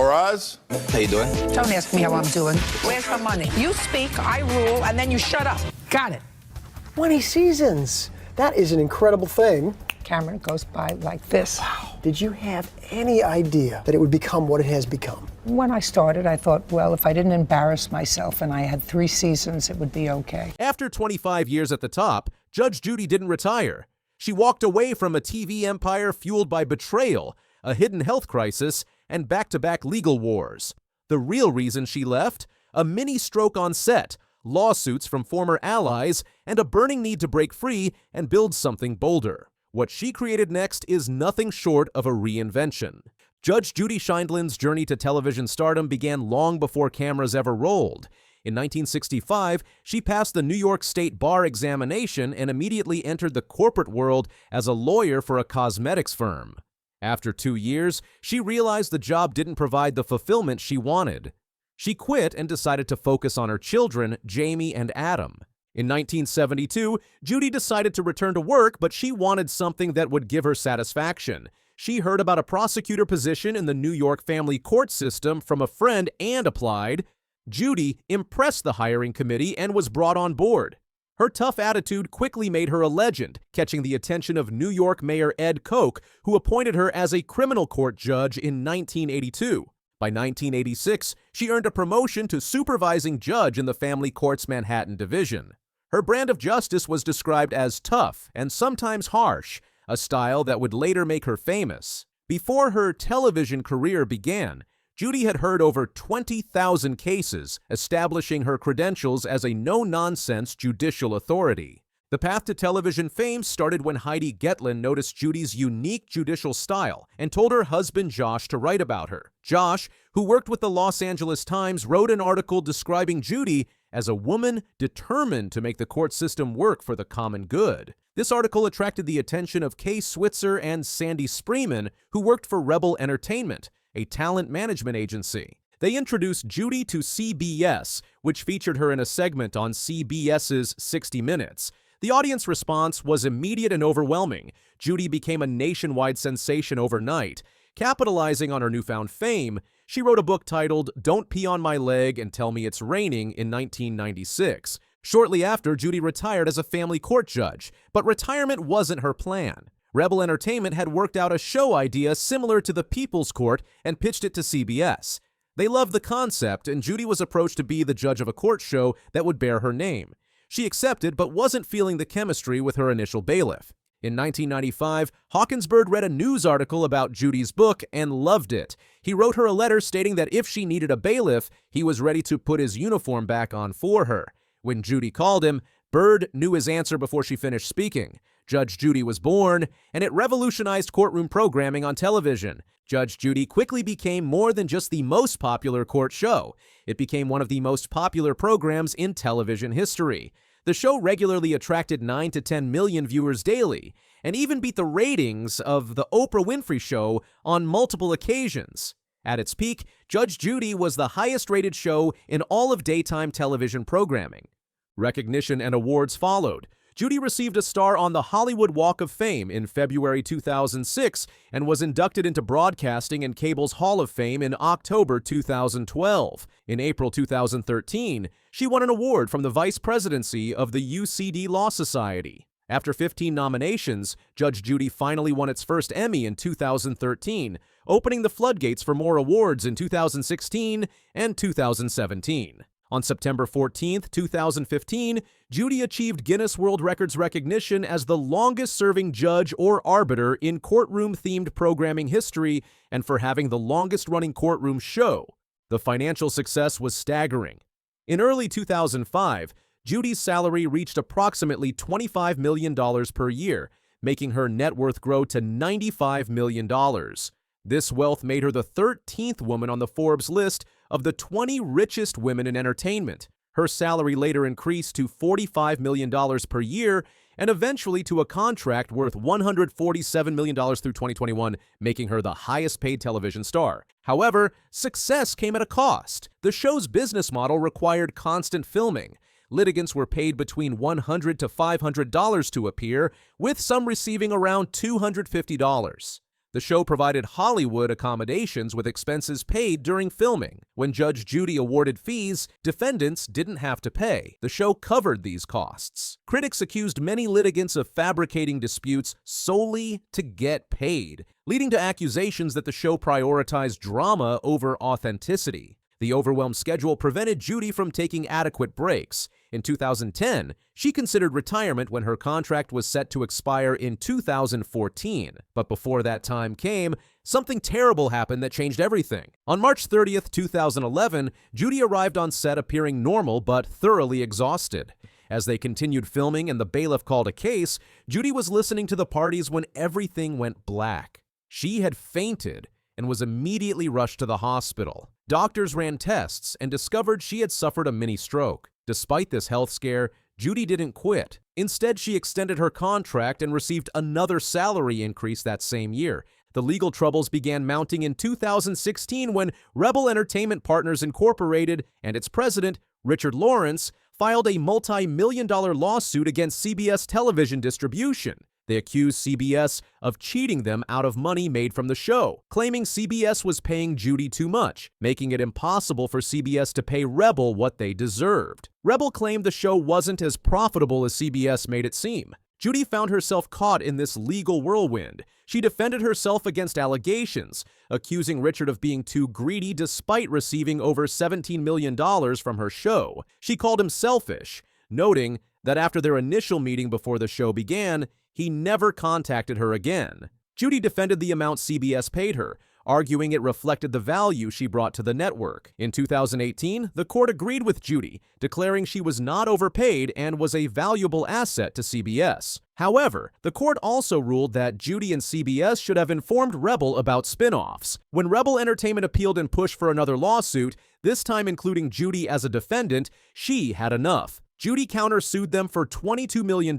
All rise. How you doing? Don't ask me how I'm doing. Where's the money? You speak, I rule, and then you shut up. Got it. 20 seasons. That is an incredible thing. Camera goes by like this. Wow. Did you have any idea that it would become what it has become? When I started, I thought, well, if I didn't embarrass myself and I had 3 seasons, it would be okay. After 25 years at the top, Judge Judy didn't retire. She walked away from a TV empire fueled by betrayal, a hidden health crisis, and back-to-back legal wars. The real reason she left? A mini-stroke on set, lawsuits from former allies, and a burning need to break free and build something bolder. What she created next is nothing short of a reinvention. Judge Judy Sheindlin's journey to television stardom began long before cameras ever rolled. In 1965, she passed the New York State Bar examination and immediately entered the corporate world as a lawyer for a cosmetics firm. After 2 years, she realized the job didn't provide the fulfillment she wanted. She quit and decided to focus on her children, Jamie and Adam. In 1972, Judy decided to return to work, but she wanted something that would give her satisfaction. She heard about a prosecutor position in the New York family court system from a friend and applied. Judy impressed the hiring committee and was brought on board. Her tough attitude quickly made her a legend, catching the attention of New York Mayor Ed Koch, who appointed her as a criminal court judge in 1982. By 1986, she earned a promotion to supervising judge in the family court's Manhattan division. Her brand of justice was described as tough and sometimes harsh, a style that would later make her famous. Before her television career began, Judy had heard over 20,000 cases, establishing her credentials as a no-nonsense judicial authority. The path to television fame started when Heidi Getlin noticed Judy's unique judicial style and told her husband Josh to write about her. Josh, who worked with the Los Angeles Times, wrote an article describing Judy as a woman determined to make the court system work for the common good. This article attracted the attention of Kay Switzer and Sandy Spreeman, who worked for Rebel Entertainment, a talent management agency. They introduced Judy to CBS, which featured her in a segment on CBS's 60 Minutes. The audience response was immediate and overwhelming. Judy became a nationwide sensation overnight. Capitalizing on her newfound fame, she wrote a book titled Don't Pee on My Leg and Tell Me It's Raining in 1996. Shortly after, Judy retired as a family court judge, but retirement wasn't her plan. Rebel Entertainment had worked out a show idea similar to the People's Court and pitched it to CBS. They loved the concept, and Judy was approached to be the judge of a court show that would bear her name. She accepted, but wasn't feeling the chemistry with her initial bailiff. In 1995, Hawkinsburg read a news article about Judy's book and loved it. He wrote her a letter stating that if she needed a bailiff, he was ready to put his uniform back on for her. When Judy called him, Bird knew his answer before she finished speaking. Judge Judy was born, and it revolutionized courtroom programming on television. Judge Judy quickly became more than just the most popular court show. It became one of the most popular programs in television history. The show regularly attracted 9 to 10 million viewers daily, and even beat the ratings of The Oprah Winfrey Show on multiple occasions. At its peak, Judge Judy was the highest-rated show in all of daytime television programming. Recognition and awards followed. Judy received a star on the Hollywood Walk of Fame in February 2006 and was inducted into Broadcasting and Cable's Hall of Fame in October 2012. In April 2013, she won an award from the Vice Presidency of the UCD Law Society. After 15 nominations, Judge Judy finally won its first Emmy in 2013, opening the floodgates for more awards in 2016 and 2017. On September 14, 2015, Judy achieved Guinness World Records recognition as the longest-serving judge or arbiter in courtroom-themed programming history and for having the longest-running courtroom show. The financial success was staggering. In early 2005, Judy's salary reached approximately $25 million per year, making her net worth grow to $95 million. This wealth made her the 13th woman on the Forbes list of the 20 richest women in entertainment. Her salary later increased to $45 million per year and eventually to a contract worth $147 million through 2021, making her the highest-paid television star. However, success came at a cost. The show's business model required constant filming. Litigants were paid between $100 to $500 to appear, with some receiving around $250. The show provided Hollywood accommodations with expenses paid during filming. When Judge Judy awarded fees, defendants didn't have to pay. The show covered these costs. Critics accused many litigants of fabricating disputes solely to get paid, leading to accusations that the show prioritized drama over authenticity. The overwhelmed schedule prevented Judy from taking adequate breaks. In 2010, she considered retirement when her contract was set to expire in 2014. But before that time came, something terrible happened that changed everything. On March 30th, 2011, Judy arrived on set appearing normal but thoroughly exhausted. As they continued filming and the bailiff called a case, Judy was listening to the parties when everything went black. She had fainted and was immediately rushed to the hospital. Doctors ran tests and discovered she had suffered a mini stroke. Despite this health scare, Judy didn't quit. Instead, she extended her contract and received another salary increase that same year. The legal troubles began mounting in 2016 when Rebel Entertainment Partners Incorporated and its president, Richard Lawrence, filed a multi-million-dollar lawsuit against CBS television distribution. They accused CBS of cheating them out of money made from the show, claiming CBS was paying Judy too much, making it impossible for CBS to pay Rebel what they deserved. Rebel claimed the show wasn't as profitable as CBS made it seem. Judy found herself caught in this legal whirlwind. She defended herself against allegations, accusing Richard of being too greedy despite receiving over $17 million from her show. She called him selfish, noting that after their initial meeting before the show began, he never contacted her again. Judy defended the amount CBS paid her, arguing it reflected the value she brought to the network. In 2018, the court agreed with Judy, declaring she was not overpaid and was a valuable asset to CBS. However, the court also ruled that Judy and CBS should have informed Rebel about spin-offs. When Rebel Entertainment appealed and pushed for another lawsuit, this time including Judy as a defendant, she had enough. Judy countersued them for $22 million,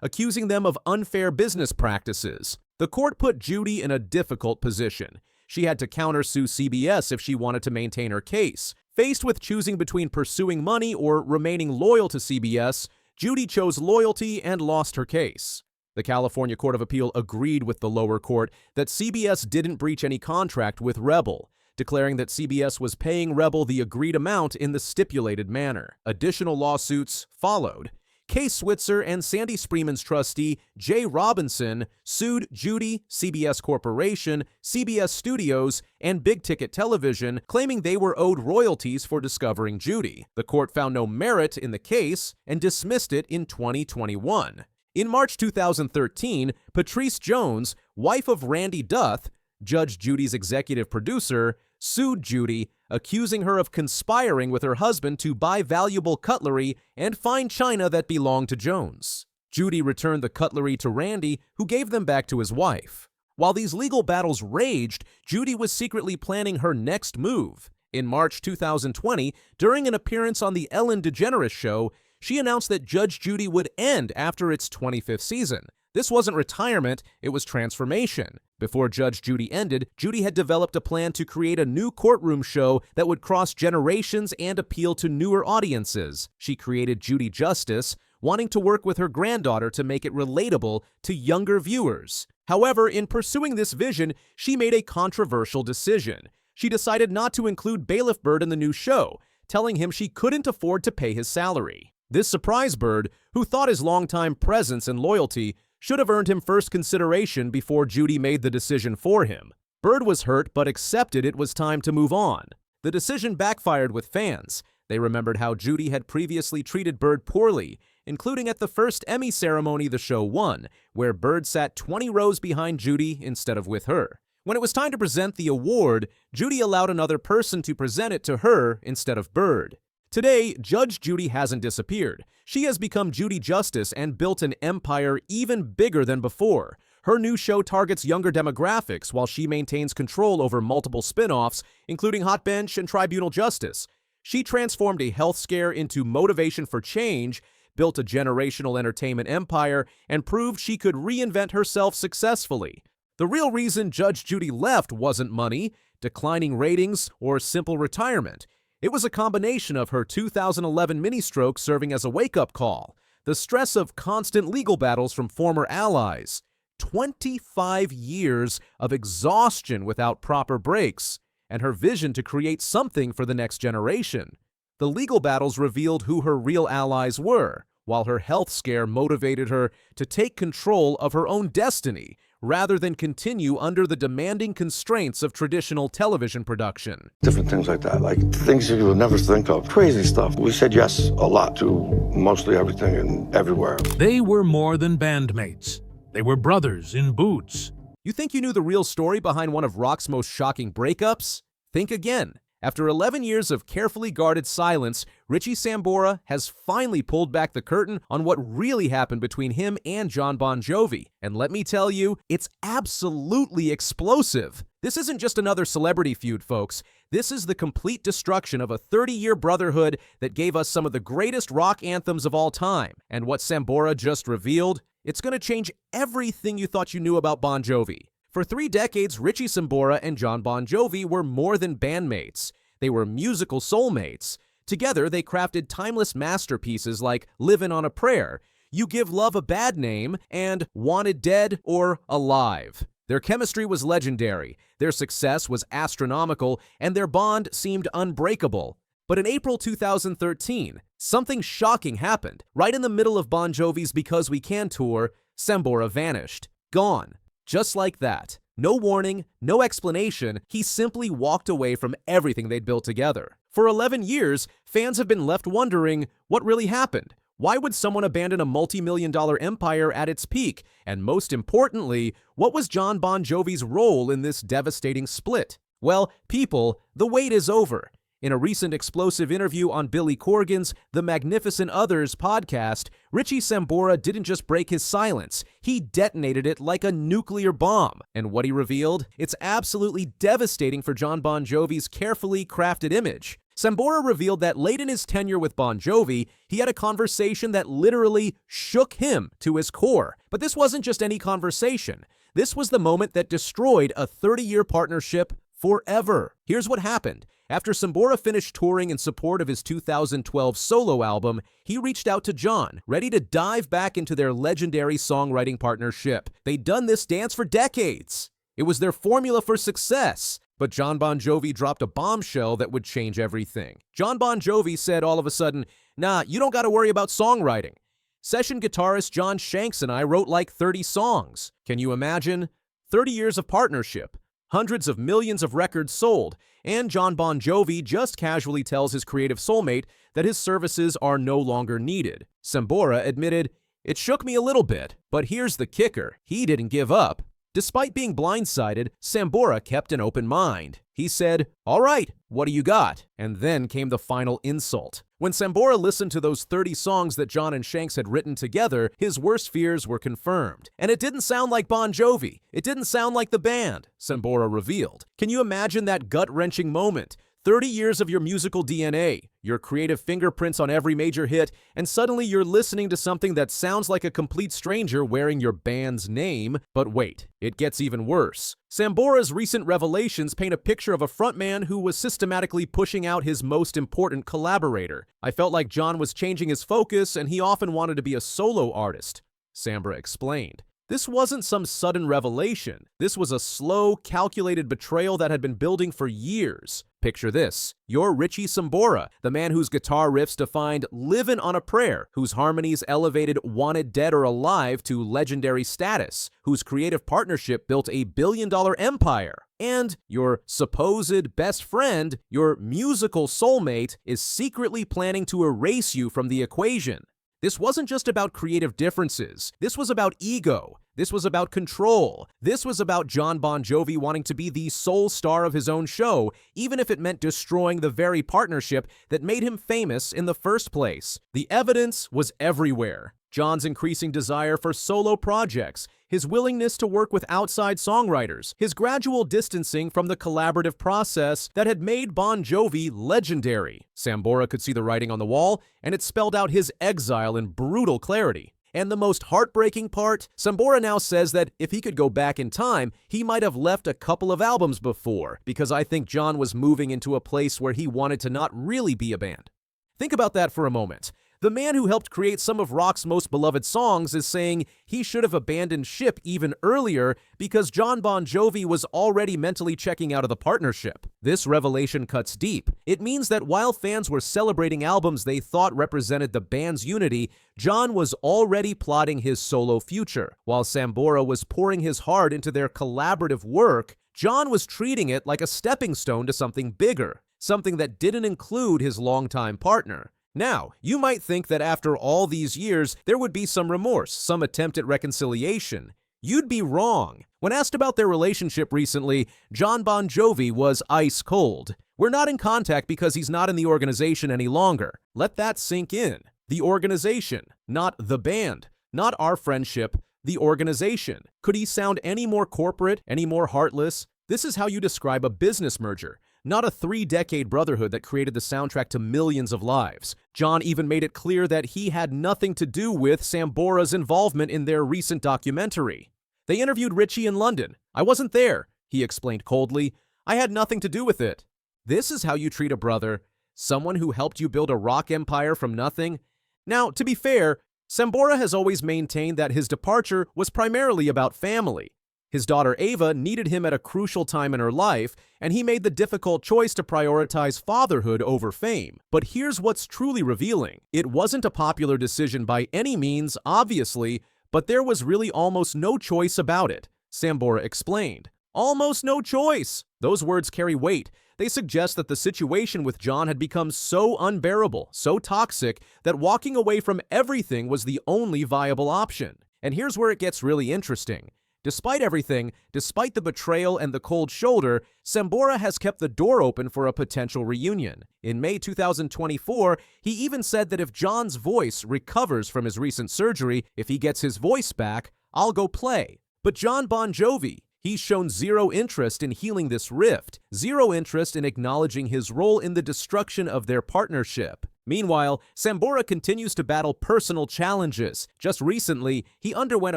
accusing them of unfair business practices. The court put Judy in a difficult position. She had to countersue CBS if she wanted to maintain her case. Faced with choosing between pursuing money or remaining loyal to CBS, Judy chose loyalty and lost her case. The California Court of Appeal agreed with the lower court that CBS didn't breach any contract with Rebel, declaring that CBS was paying Rebel the agreed amount in the stipulated manner. Additional lawsuits followed. Kay Switzer and Sandy Spreeman's trustee, Jay Robinson, sued Judy, CBS Corporation, CBS Studios, and Big Ticket Television, claiming they were owed royalties for discovering Judy. The court found no merit in the case and dismissed it in 2021. In March 2013, Patrice Jones, wife of Randy Duth, Judge Judy's executive producer, sued Judy, accusing her of conspiring with her husband to buy valuable cutlery and fine china that belonged to Jones. Judy returned the cutlery to Randy, who gave them back to his wife. While these legal battles raged, Judy was secretly planning her next move. In March 2020, during an appearance on The Ellen DeGeneres Show, she announced that Judge Judy would end after its 25th season. This wasn't retirement, it was transformation. Before Judge Judy ended, Judy had developed a plan to create a new courtroom show that would cross generations and appeal to newer audiences. She created Judy Justice, wanting to work with her granddaughter to make it relatable to younger viewers. However, in pursuing this vision, she made a controversial decision. She decided not to include Bailiff Bird in the new show, telling him she couldn't afford to pay his salary. This surprised Bird, who thought his longtime presence and loyalty should have earned him first consideration before Judy made the decision for him. Bird was hurt but accepted it was time to move on. The decision backfired with fans. They remembered how Judy had previously treated Bird poorly, including at the first Emmy ceremony the show won, where Bird sat 20 rows behind Judy instead of with her. When it was time to present the award, Judy allowed another person to present it to her instead of Bird. Today, Judge Judy hasn't disappeared. She has become Judy Justice and built an empire even bigger than before. Her new show targets younger demographics while she maintains control over multiple spin-offs, including Hot Bench and Tribunal Justice. She transformed a health scare into motivation for change, built a generational entertainment empire, and proved she could reinvent herself successfully. The real reason Judge Judy left wasn't money, declining ratings, or simple retirement. It was a combination of her 2011 mini-stroke serving as a wake-up call, the stress of constant legal battles from former allies, 25 years of exhaustion without proper breaks, and her vision to create something for the next generation. The legal battles revealed who her real allies were, while her health scare motivated her to take control of her own destiny, rather than continue under the demanding constraints of traditional television production. Different things like that, like things you would never think of. Crazy stuff. We said yes a lot to mostly everything and everywhere. They were more than bandmates. They were brothers in boots. You think you knew the real story behind one of rock's most shocking breakups? Think again. After 11 years of carefully guarded silence, Richie Sambora has finally pulled back the curtain on what really happened between him and Jon Bon Jovi. And let me tell you, it's absolutely explosive. This isn't just another celebrity feud, folks. This is the complete destruction of a 30-year brotherhood that gave us some of the greatest rock anthems of all time. And what Sambora just revealed, it's going to change everything you thought you knew about Bon Jovi. For 3 decades, Richie Sambora and Jon Bon Jovi were more than bandmates. They were musical soulmates. Together, they crafted timeless masterpieces like Livin' on a Prayer, You Give Love a Bad Name, and Wanted Dead or Alive. Their chemistry was legendary, their success was astronomical, and their bond seemed unbreakable. But in April 2013, something shocking happened. Right in the middle of Bon Jovi's Because We Can tour, Sambora vanished. Gone. Just like that. No warning, no explanation, he simply walked away from everything they'd built together. For 11 years, fans have been left wondering what really happened. Why would someone abandon a multi-million-dollar empire at its peak? And most importantly, what was Jon Bon Jovi's role in this devastating split? Well, people, the wait is over. In a recent explosive interview on Billy Corgan's The Magnificent Others podcast, Richie Sambora didn't just break his silence, he detonated it like a nuclear bomb. And what he revealed? It's absolutely devastating for Jon Bon Jovi's carefully crafted image. Sambora revealed that late in his tenure with Bon Jovi, he had a conversation that literally shook him to his core. But this wasn't just any conversation. This was the moment that destroyed a 30-year partnership forever. Here's what happened. After Sambora finished touring in support of his 2012 solo album, he reached out to Jon, ready to dive back into their legendary songwriting partnership. They'd done this dance for decades. It was their formula for success. But Jon Bon Jovi dropped a bombshell that would change everything. Jon Bon Jovi said all of a sudden, "Nah, you don't got to worry about songwriting. Session guitarist John Shanks and I wrote like 30 songs. Can you imagine? 30 years of partnership. Hundreds of millions of records sold, and Jon Bon Jovi just casually tells his creative soulmate that his services are no longer needed. Sambora admitted, "It shook me a little bit, but here's the kicker. He didn't give up." Despite being blindsided, Sambora kept an open mind. He said, "All right, what do you got?" And then came the final insult. When Sambora listened to those 30 songs that Jon and Shanks had written together, his worst fears were confirmed. And it didn't sound like Bon Jovi. It didn't sound like the band, Sambora revealed. Can you imagine that gut-wrenching moment? 30 years of your musical DNA, your creative fingerprints on every major hit, and suddenly you're listening to something that sounds like a complete stranger wearing your band's name. But wait, it gets even worse. Sambora's recent revelations paint a picture of a frontman who was systematically pushing out his most important collaborator. "I felt like Jon was changing his focus and he often wanted to be a solo artist," Sambora explained. This wasn't some sudden revelation. This was a slow, calculated betrayal that had been building for years. Picture this. You're Richie Sambora, the man whose guitar riffs defined Livin' on a Prayer, whose harmonies elevated Wanted Dead or Alive to legendary status, whose creative partnership built a billion-dollar empire. And your supposed best friend, your musical soulmate, is secretly planning to erase you from the equation. This wasn't just about creative differences. This was about ego. This was about control. This was about Jon Bon Jovi wanting to be the sole star of his own show, even if it meant destroying the very partnership that made him famous in the first place. The evidence was everywhere. Jon's increasing desire for solo projects, his willingness to work with outside songwriters, his gradual distancing from the collaborative process that had made Bon Jovi legendary. Sambora could see the writing on the wall, and it spelled out his exile in brutal clarity. And the most heartbreaking part, Sambora now says that if he could go back in time, he might have left a couple of albums before, because I think Jon was moving into a place where he wanted to not really be a band. Think about that for a moment. The man who helped create some of rock's most beloved songs is saying he should have abandoned ship even earlier because Jon Bon Jovi was already mentally checking out of the partnership. This revelation cuts deep. It means that while fans were celebrating albums they thought represented the band's unity, Jon was already plotting his solo future. While Sambora was pouring his heart into their collaborative work, Jon was treating it like a stepping stone to something bigger, something that didn't include his longtime partner. Now, you might think that after all these years, there would be some remorse, some attempt at reconciliation. You'd be wrong. When asked about their relationship recently, Jon Bon Jovi was ice cold. "We're not in contact because he's not in the organization any longer." Let that sink in. The organization, not the band, not our friendship, the organization. Could he sound any more corporate, any more heartless? This is how you describe a business merger, not a 3-decade brotherhood that created the soundtrack to millions of lives. Jon even made it clear that he had nothing to do with Sambora's involvement in their recent documentary. They interviewed Richie in London. "I wasn't there," he explained coldly. "I had nothing to do with it." This is how you treat a brother, someone who helped you build a rock empire from nothing. Now, to be fair, Sambora has always maintained that his departure was primarily about family. His daughter Ava needed him at a crucial time in her life, and he made the difficult choice to prioritize fatherhood over fame. But here's what's truly revealing. It wasn't a popular decision by any means, obviously, but there was really almost no choice about it, Sambora explained. Almost no choice. Those words carry weight. They suggest that the situation with Jon had become so unbearable, so toxic, that walking away from everything was the only viable option. And here's where it gets really interesting. Despite everything, despite the betrayal and the cold shoulder, Sambora has kept the door open for a potential reunion. In May 2024, he even said that if Jon's voice recovers from his recent surgery, if he gets his voice back, "I'll go play." But Jon Bon Jovi, he's shown zero interest in healing this rift, zero interest in acknowledging his role in the destruction of their partnership. Meanwhile, Sambora continues to battle personal challenges. Just recently, he underwent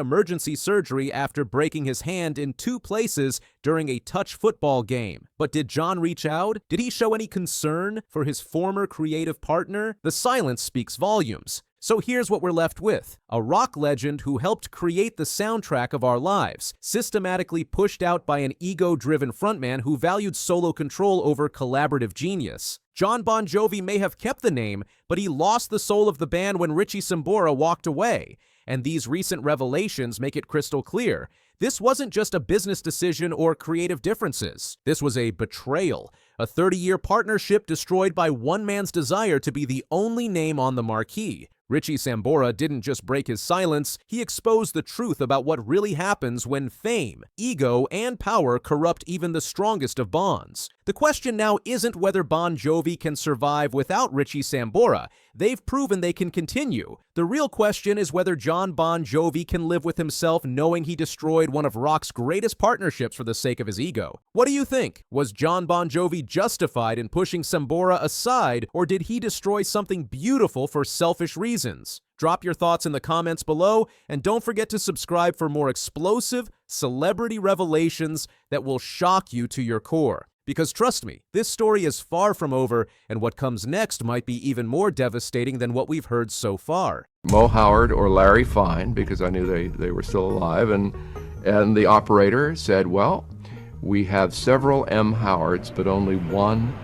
emergency surgery after breaking his hand in 2 places during a touch football game. But did Jon reach out? Did he show any concern for his former creative partner? The silence speaks volumes. So here's what we're left with. A rock legend who helped create the soundtrack of our lives, systematically pushed out by an ego-driven frontman who valued solo control over collaborative genius. Jon Bon Jovi may have kept the name, but he lost the soul of the band when Richie Sambora walked away. And these recent revelations make it crystal clear. This wasn't just a business decision or creative differences. This was a betrayal, a 30-year partnership destroyed by one man's desire to be the only name on the marquee. Richie Sambora didn't just break his silence, he exposed the truth about what really happens when fame, ego, and power corrupt even the strongest of bonds. The question now isn't whether Bon Jovi can survive without Richie Sambora. They've proven they can continue. The real question is whether Jon Bon Jovi can live with himself knowing he destroyed one of rock's greatest partnerships for the sake of his ego. What do you think? Was Jon Bon Jovi justified in pushing Sambora aside, or did he destroy something beautiful for selfish reasons? Drop your thoughts in the comments below, and don't forget to subscribe for more explosive celebrity revelations that will shock you to your core. Because trust me, this story is far from over, and what comes next might be even more devastating than what we've heard so far. Mo Howard or Larry Fine, because I knew they were still alive, and the operator said, "Well, we have several M. Howards, but only one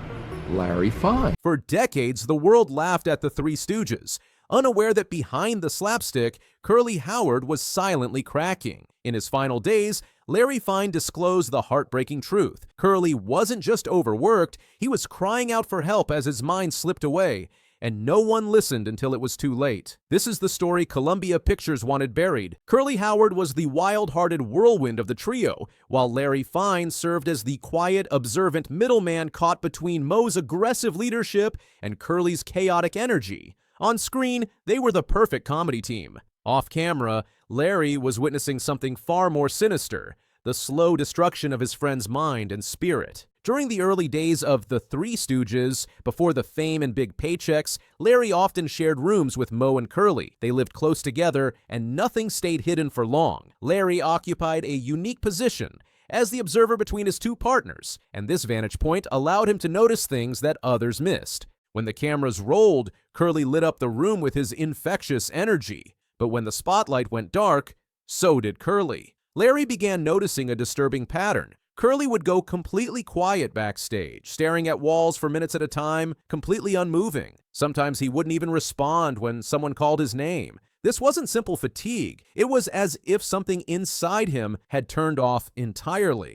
Larry Fine." For decades, the world laughed at the Three Stooges, unaware that behind the slapstick, Curly Howard was silently cracking. In his final days, Larry Fine disclosed the heartbreaking truth. Curly wasn't just overworked, he was crying out for help as his mind slipped away, and no one listened until it was too late. This is the story Columbia Pictures wanted buried. Curly Howard was the wild-hearted whirlwind of the trio, while Larry Fine served as the quiet, observant middleman caught between Mo's aggressive leadership and Curly's chaotic energy. On screen, they were the perfect comedy team. Off camera, Larry was witnessing something far more sinister, the slow destruction of his friend's mind and spirit. During the early days of the Three Stooges, before the fame and big paychecks, Larry often shared rooms with Mo and Curly. They lived close together, and nothing stayed hidden for long. Larry occupied a unique position as the observer between his two partners, and this vantage point allowed him to notice things that others missed. When the cameras rolled, Curly lit up the room with his infectious energy. But when the spotlight went dark, so did Curly. Larry began noticing a disturbing pattern. Curly would go completely quiet backstage, staring at walls for minutes at a time, completely unmoving. Sometimes he wouldn't even respond when someone called his name. This wasn't simple fatigue. It was as if something inside him had turned off entirely.